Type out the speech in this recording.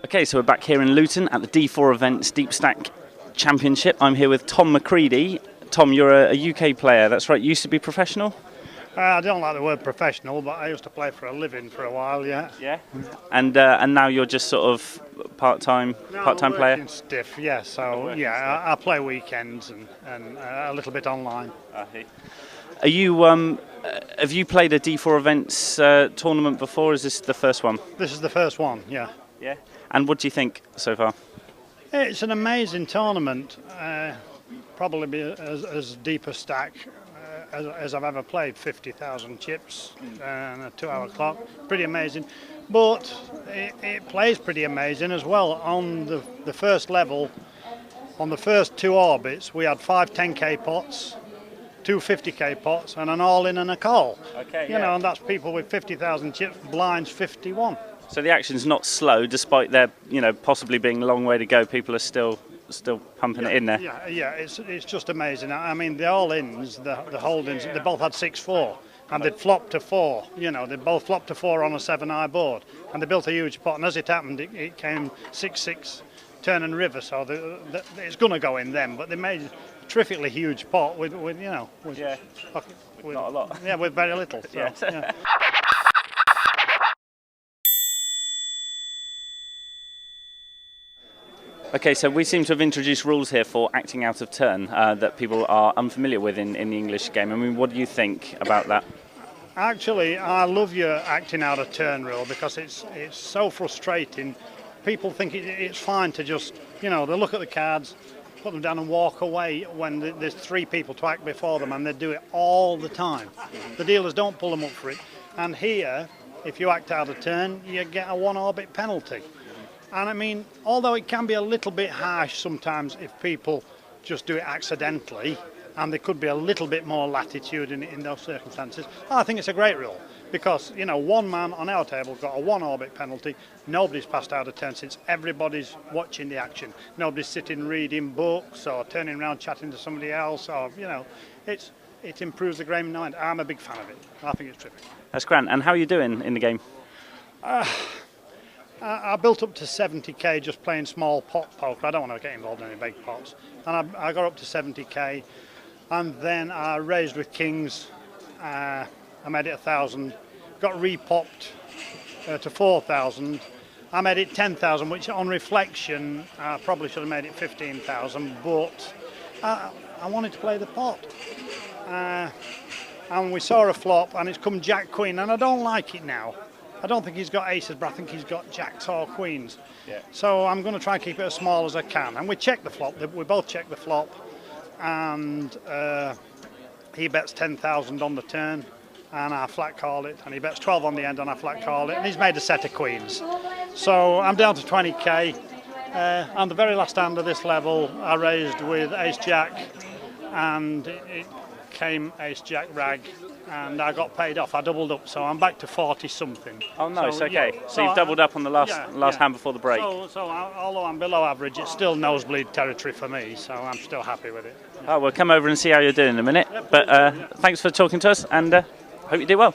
Okay, so we're back here in Luton at the D4 Events Deep Stack Championship. I'm here with Tom McCready. Tom, you're a UK player, that's right, you used to be professional? I don't like the word professional, but I used to play for a living for a while, yeah. Yeah? And now you're just sort of part-time player? Stiff, yeah, so yeah, I play weekends and a little bit online. Are you, have you played a D4 Events tournament before, or is this the first one? This is the first one, yeah. Yeah? And what do you think so far? It's an amazing tournament, probably as deep a stack as I've ever played. 50,000 chips and a 2-hour clock, pretty amazing. But it plays pretty amazing as well. On the first level, on the first 2 orbits, we had 5 10k pots, 2 50k pots, and an all-in and a call. Okay, you know, and that's people with 50,000 chips, blinds 51. So the action's not slow, despite there, possibly being a long way to go. People are still pumping it in there. Yeah, it's just amazing. I mean, the all-ins, the holdings, they both had 6-4, and they'd flopped to 4. You know, they both flopped to 4 on a 7-eye board, and they built a huge pot. And as it happened, it came 6-6 turn and river. So it's going to go in them, but they made a terrifically huge pot with not a lot. Yeah, with very little. So, yeah. Okay, so we seem to have introduced rules here for acting out of turn that people are unfamiliar with in the English game. I mean, what do you think about that? Actually, I love your acting out of turn rule because it's so frustrating. People think it's fine to just, they look at the cards, put them down and walk away when there's 3 people to act before them, and they do it all the time. The dealers don't pull them up for it. And here, if you act out of turn, you get a 1 orbit penalty. And I mean, although it can be a little bit harsh sometimes if people just do it accidentally, and there could be a little bit more latitude in those circumstances, I think it's a great rule. Because, one man on our table got a 1 orbit penalty. Nobody's passed out of turn since everybody's watching the action. Nobody's sitting reading books or turning around chatting to somebody else, or, it improves the game mind. I'm a big fan of it. I think it's terrific. That's grand. And how are you doing in the game? I built up to 70k just playing small pot poker. I don't want to get involved in any big pots. And I got up to 70k, and then I raised with kings. I made it 1,000. Got repopped to 4,000. I made it 10,000, which on reflection I probably should have made it 15,000. But I wanted to play the pot. And we saw a flop, and it's come Jack Queen, and I don't like it now. I don't think he's got aces, but I think he's got jacks or queens. Yeah. So I'm going to try and keep it as small as I can. And we checked the flop. We both checked the flop, and he bets 10,000 on the turn, and I flat call it. And he bets 12 on the end, and I flat call it. And he's made a set of queens. So I'm down to 20k. On the very last hand of this level, I raised with ace jack, and it came ace jack rag, and I got paid off. I doubled up, so I'm back to 40 something. Oh nice, so, okay. Yeah. So you've doubled up on the last hand before the break. So although I'm below average, it's still nosebleed territory for me, so I'm still happy with it. Oh, we'll come over and see how you're doing in a minute. But thanks for talking to us, and hope you do well.